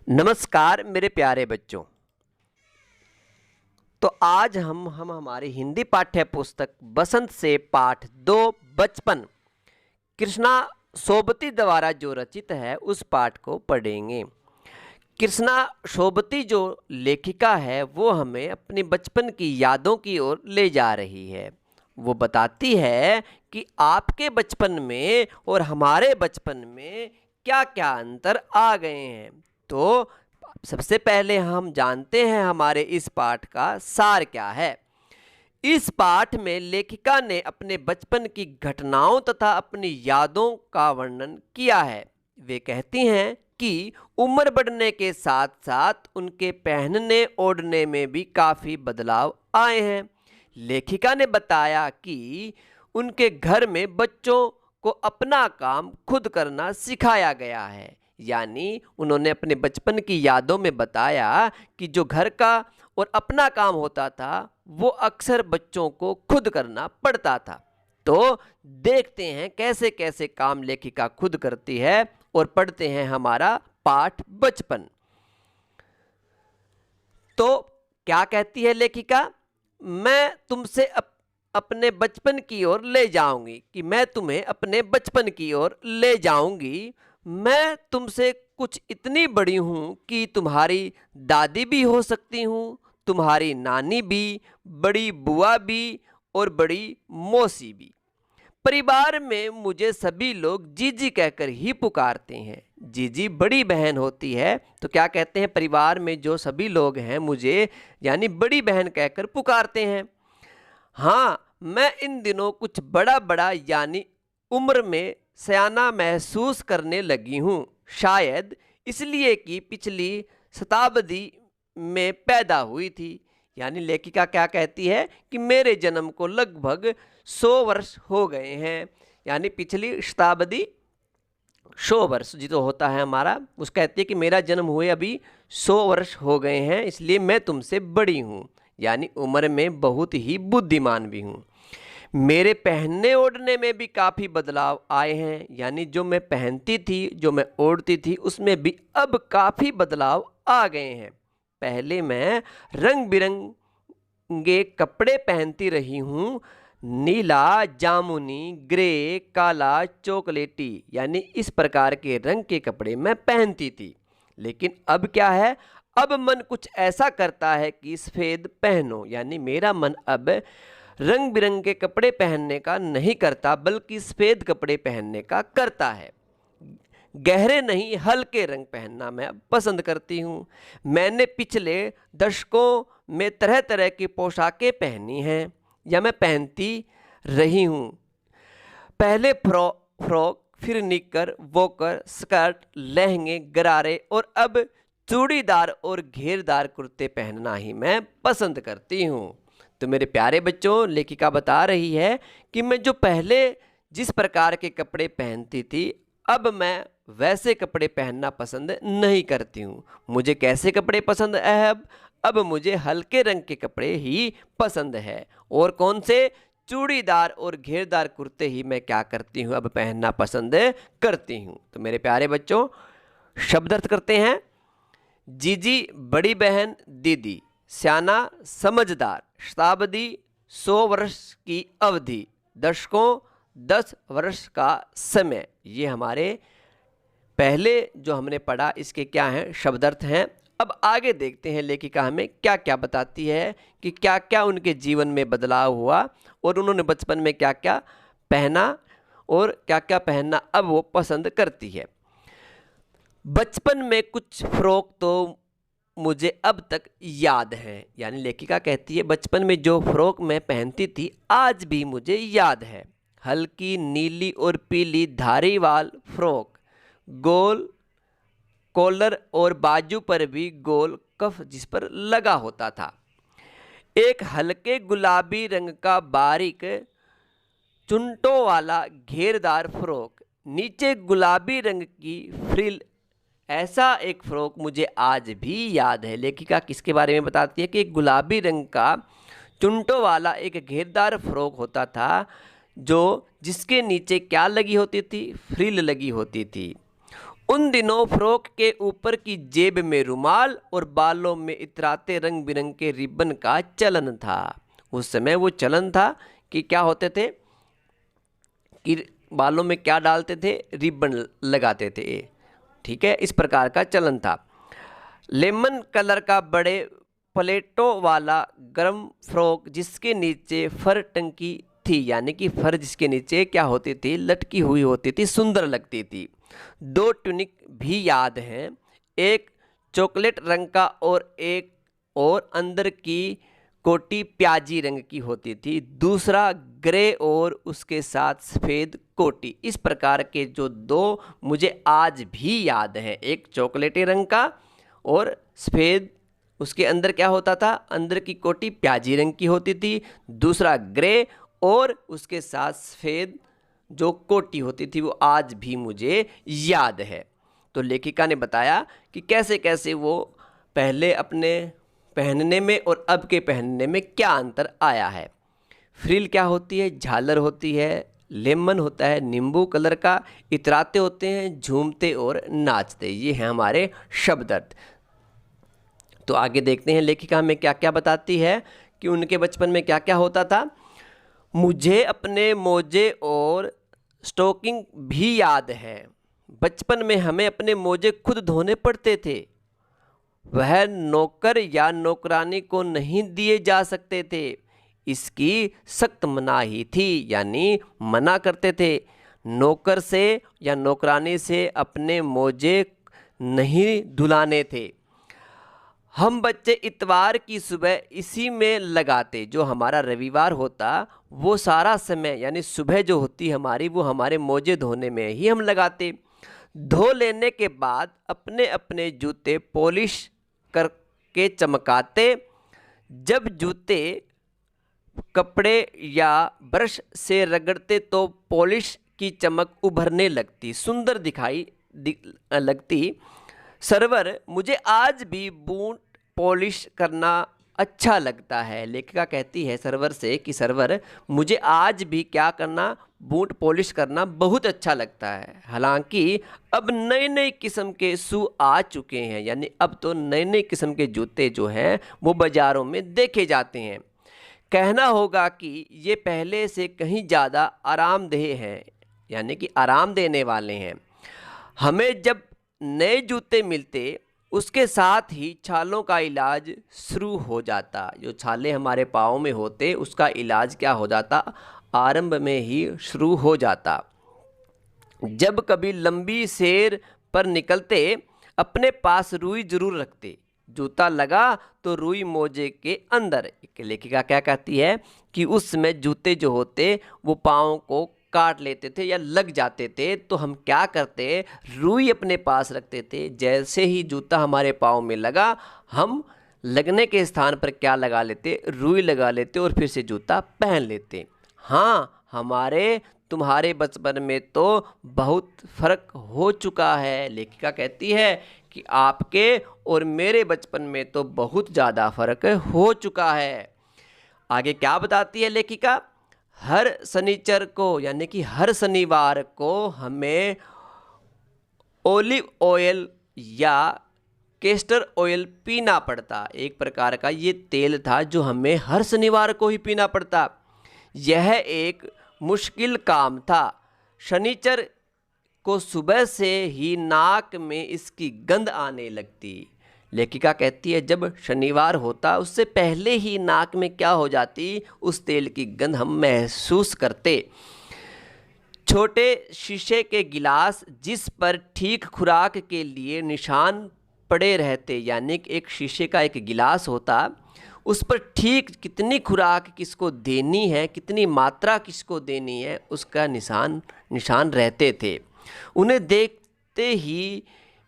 नमस्कार मेरे प्यारे बच्चों। तो आज हम हमारी हिंदी पाठ्य पुस्तक बसंत से पाठ 2 बचपन कृष्णा सोबती द्वारा जो रचित है उस पाठ को पढ़ेंगे। कृष्णा सोबती जो लेखिका है वो हमें अपनी बचपन की यादों की ओर ले जा रही है। वो बताती है कि आपके बचपन में और हमारे बचपन में क्या क्या अंतर आ गए हैं। तो सबसे पहले हम जानते हैं हमारे इस पाठ का सार क्या है। इस पाठ में लेखिका ने अपने बचपन की घटनाओं तथा अपनी यादों का वर्णन किया है। वे कहती हैं कि उम्र बढ़ने के साथ साथ उनके पहनने ओढ़ने में भी काफ़ी बदलाव आए हैं। लेखिका ने बताया कि उनके घर में बच्चों को अपना काम खुद करना सिखाया गया है। यानी उन्होंने अपने बचपन की यादों में बताया कि जो घर का और अपना काम होता था वो अक्सर बच्चों को खुद करना पड़ता था। तो देखते हैं कैसे कैसे काम लेखिका खुद करती है और पढ़ते हैं हमारा पाठ बचपन। तो क्या कहती है लेखिका? मैं तुमसे अपने बचपन की ओर ले जाऊंगी कि मैं तुम्हें अपने बचपन की ओर ले जाऊंगी। मैं तुमसे कुछ इतनी बड़ी हूँ कि तुम्हारी दादी भी हो सकती हूँ, तुम्हारी नानी भी, बड़ी बुआ भी और बड़ी मौसी भी। परिवार में मुझे सभी लोग जीजी कहकर ही पुकारते हैं। जीजी बड़ी बहन होती है। तो क्या कहते हैं, परिवार में जो सभी लोग हैं मुझे यानी बड़ी बहन कहकर पुकारते हैं। हाँ, मैं इन दिनों कुछ बड़ा बड़ा यानी उम्र में सयाना महसूस करने लगी हूँ, शायद इसलिए कि पिछली शताब्दी में पैदा हुई थी। यानी लेखिका क्या कहती है कि मेरे जन्म को लगभग 100 वर्ष हो गए हैं। यानी पिछली शताब्दी 100 वर्ष जी तो होता है हमारा, उस कहती है कि मेरा जन्म हुए अभी 100 वर्ष हो गए हैं, इसलिए मैं तुमसे बड़ी हूँ, यानी उम्र में बहुत ही बुद्धिमान भी हूँ। मेरे पहनने ओढ़ने में भी काफ़ी बदलाव आए हैं। यानी जो मैं पहनती थी, जो मैं ओढ़ती थी, उसमें भी अब काफ़ी बदलाव आ गए हैं। पहले मैं रंग बिरंगे कपड़े पहनती रही हूँ, नीला, जामुनी, ग्रे, काला, चॉकलेटी, यानी इस प्रकार के रंग के कपड़े मैं पहनती थी। लेकिन अब क्या है, अब मन कुछ ऐसा करता है कि सफ़ेद पहनो। यानी मेरा मन अब रंग बिरंगे कपड़े पहनने का नहीं करता, बल्कि सफ़ेद कपड़े पहनने का करता है। गहरे नहीं, हल्के रंग पहनना मैं पसंद करती हूँ। मैंने पिछले दशकों में तरह तरह की पोशाकें पहनी हैं या मैं पहनती रही हूँ। पहले फ्रॉक, फिर निकर, वॉकर, स्कर्ट, लहंगे, गरारे और अब चूड़ीदार और घेरदार कुर्ते पहनना ही मैं पसंद करती हूँ। तो मेरे प्यारे बच्चों, लेखिका बता रही है कि मैं जो पहले जिस प्रकार के कपड़े पहनती थी, अब मैं वैसे कपड़े पहनना पसंद नहीं करती हूँ। मुझे कैसे कपड़े पसंद है? अब मुझे हल्के रंग के कपड़े ही पसंद है। और कौन से? चूड़ीदार और घेरदार कुर्ते ही मैं क्या करती हूँ, अब पहनना पसंद करती हूँ। तो मेरे प्यारे बच्चों, शब्द अर्थ करते हैं। जीजी बड़ी बहन, दीदी स्याना समझदार, शताब्दी 100 वर्ष की अवधि, दशकों 10 वर्ष का समय। ये हमारे पहले जो हमने पढ़ा इसके क्या हैं, शब्दार्थ हैं। अब आगे देखते हैं लेखिका हमें क्या क्या बताती है कि क्या क्या उनके जीवन में बदलाव हुआ और उन्होंने बचपन में क्या क्या पहना और क्या क्या पहनना अब वो पसंद करती है। बचपन में कुछ फ्रॉक तो मुझे अब तक याद है। यानी लेखिका कहती है बचपन में जो फ्रॉक मैं पहनती थी आज भी मुझे याद है। हल्की नीली और पीली धारीवाल फ्रॉक, गोल कॉलर और बाजू पर भी गोल कफ जिस पर लगा होता था। एक हल्के गुलाबी रंग का बारीक चुनटों वाला घेरदार फ्रॉक, नीचे गुलाबी रंग की फ्रिल, ऐसा एक फ्रॉक मुझे आज भी याद है। लेखिका किसके बारे में बताती है कि एक गुलाबी रंग का चुनटों वाला एक घेरदार फ्रॉक होता था, जो जिसके नीचे क्या लगी होती थी? फ्रिल लगी होती थी। उन दिनों फ्रॉक के ऊपर की जेब में रुमाल और बालों में इतराते रंग बिरंगे रिबन का चलन था। उस समय वो चलन था कि क्या होते थे कि बालों में क्या डालते थे, रिबन लगाते थे। ठीक है, इस प्रकार का चलन था। लेमन कलर का बड़े प्लेटों वाला गर्म फ्रॉक जिसके नीचे फर टंकी थी, यानी कि फर जिसके नीचे क्या होती थी, लटकी हुई होती थी, सुंदर लगती थी। 2 ट्यूनिक भी याद हैं, एक चॉकलेट रंग का और एक और अंदर की कोटी प्याजी रंग की होती थी, दूसरा ग्रे और उसके साथ सफ़ेद कोटी। इस प्रकार के जो 2 मुझे आज भी याद हैं, एक चॉकलेटी रंग का और सफ़ेद, उसके अंदर क्या होता था, अंदर की कोटी प्याजी रंग की होती थी, दूसरा ग्रे और उसके साथ सफ़ेद जो कोटी होती थी, वो आज भी मुझे याद है। तो लेखिका ने बताया कि कैसे कैसे वो पहले अपने पहनने में और अब के पहनने में क्या अंतर आया है। फ्रिल क्या होती है, झालर होती है, लेमन होता है नींबू कलर का, इतराते होते हैं झूमते और नाचते। ये हैं हमारे शब्द अर्थ। तो आगे देखते हैं लेखिका में क्या क्या बताती है कि उनके बचपन में क्या क्या होता था। मुझे अपने मोजे और स्टॉकिंग भी याद है। बचपन में हमें अपने मोजे खुद धोने पड़ते थे। वह नौकर या नौकरानी को नहीं दिए जा सकते थे, इसकी सख्त मनाही थी, यानी मना करते थे। नौकर से या नौकरानी से अपने मोजे नहीं धुलाने थे। हम बच्चे इतवार की सुबह इसी में लगाते, जो हमारा रविवार होता वो सारा समय यानी सुबह जो होती हमारी, वो हमारे मोजे धोने में ही हम लगाते। धो लेने के बाद अपने अपने जूते पॉलिश करके चमकाते। जब जूते कपड़े या ब्रश से रगड़ते तो पॉलिश की चमक उभरने लगती, सुंदर दिखाई लगती। सर्वर, मुझे आज भी बूट पॉलिश करना अच्छा लगता है। लेखिका कहती है सर्वर से कि सर्वर, मुझे आज भी क्या करना, बूट पॉलिश करना बहुत अच्छा लगता है। हालांकि अब नए नए किस्म के शू आ चुके हैं, यानी अब तो नए नए किस्म के जूते जो हैं वो बाज़ारों में देखे जाते हैं। कहना होगा कि ये पहले से कहीं ज़्यादा आरामदेह हैं, यानी कि आराम देने वाले हैं। हमें जब नए जूते मिलते उसके साथ ही छालों का इलाज शुरू हो जाता। जो छाले हमारे पाँव में होते उसका इलाज क्या हो जाता, आरंभ में ही शुरू हो जाता। जब कभी लंबी सैर पर निकलते अपने पास रुई जरूर रखते। जूता लगा तो रुई मोजे के अंदर। लेखिका क्या कहती है कि उस समय जूते जो होते वो पाँव को काट लेते थे या लग जाते थे, तो हम क्या करते, रुई अपने पास रखते थे। जैसे ही जूता हमारे पाँव में लगा, हम लगने के स्थान पर क्या लगा लेते, रुई लगा लेते और फिर से जूता पहन लेते। हाँ, हमारे तुम्हारे बचपन में तो बहुत फर्क हो चुका है। लेखिका कहती है कि आपके और मेरे बचपन में तो बहुत ज़्यादा फर्क हो चुका है। आगे क्या बताती है लेखिका, हर शनिचर को यानी कि हर शनिवार को हमें ओलिव ऑयल या कैस्टर ऑयल पीना पड़ता। एक प्रकार का ये तेल था जो हमें हर शनिवार को ही पीना पड़ता। यह एक मुश्किल काम था। शनिचर को सुबह से ही नाक में इसकी गंध आने लगती। लेखिका कहती है जब शनिवार होता उससे पहले ही नाक में क्या हो जाती, उस तेल की गंध हम महसूस करते। छोटे शीशे के गिलास जिस पर ठीक खुराक के लिए निशान पड़े रहते, यानी कि एक शीशे का एक गिलास होता, उस पर ठीक कितनी खुराक किसको देनी है, कितनी मात्रा किसको देनी है, उसका निशान रहते थे। उन्हें देखते ही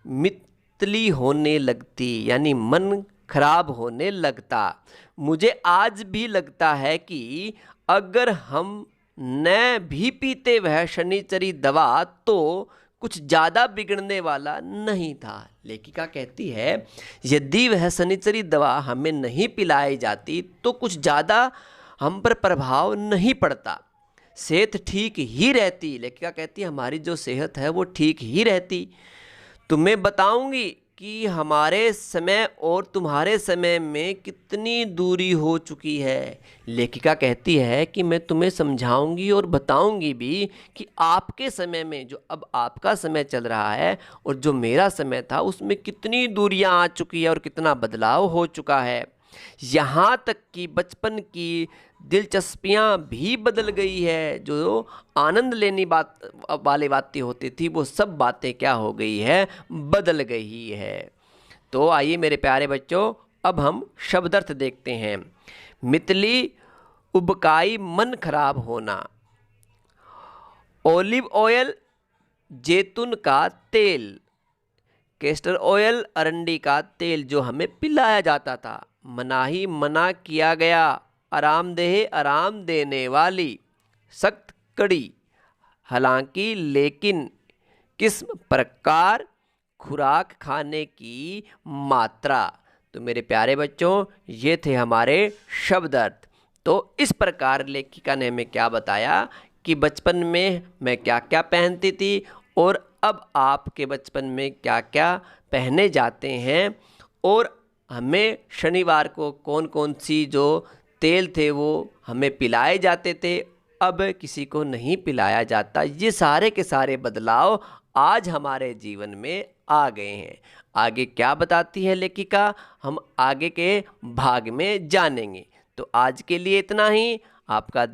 मितली होने लगती, यानी मन खराब होने लगता। मुझे आज भी लगता है कि अगर हम न भी पीते वह शनिचरी दवा तो कुछ ज़्यादा बिगड़ने वाला नहीं था। लेखिका कहती है यदि वह शनिचरी दवा हमें नहीं पिलाई जाती तो कुछ ज़्यादा हम पर प्रभाव नहीं पड़ता, सेहत ठीक ही रहती। लेखिका कहती है हमारी जो सेहत है वो ठीक ही रहती। तुम्हें बताऊंगी कि हमारे समय और तुम्हारे समय में कितनी दूरी हो चुकी है। लेखिका कहती है कि मैं तुम्हें समझाऊंगी और बताऊंगी भी कि आपके समय में, जो अब आपका समय चल रहा है और जो मेरा समय था, उसमें कितनी दूरियां आ चुकी है और कितना बदलाव हो चुका है। यहाँ तक कि बचपन की दिलचस्पियाँ भी बदल गई है। जो आनंद लेनी वाली बातें होती थी, वो सब बातें क्या हो गई है, बदल गई है। तो आइए मेरे प्यारे बच्चों, अब हम शब्दार्थ देखते हैं। मितली उबकाई मन खराब होना। ओलिव ऑयल जैतून का तेल, कैस्टर ऑयल अरंडी का तेल जो हमें पिलाया जाता था। मनाही मना किया गया, आरामदेह आराम देने वाली, सख्त कड़ी, हालांकि लेकिन, किस्म प्रकार, खुराक खाने की मात्रा। तो मेरे प्यारे बच्चों, ये थे हमारे शब्द अर्थ। तो इस प्रकार लेखिका ने हमें क्या बताया कि बचपन में मैं क्या क्या पहनती थी और अब आपके बचपन में क्या क्या पहने जाते हैं, और हमें शनिवार को कौन कौन सी जो तेल थे वो हमें पिलाए जाते थे, अब किसी को नहीं पिलाया जाता। ये सारे के सारे बदलाव आज हमारे जीवन में आ गए हैं। आगे क्या बताती है लेखिका, हम आगे के भाग में जानेंगे। तो आज के लिए इतना ही। आपका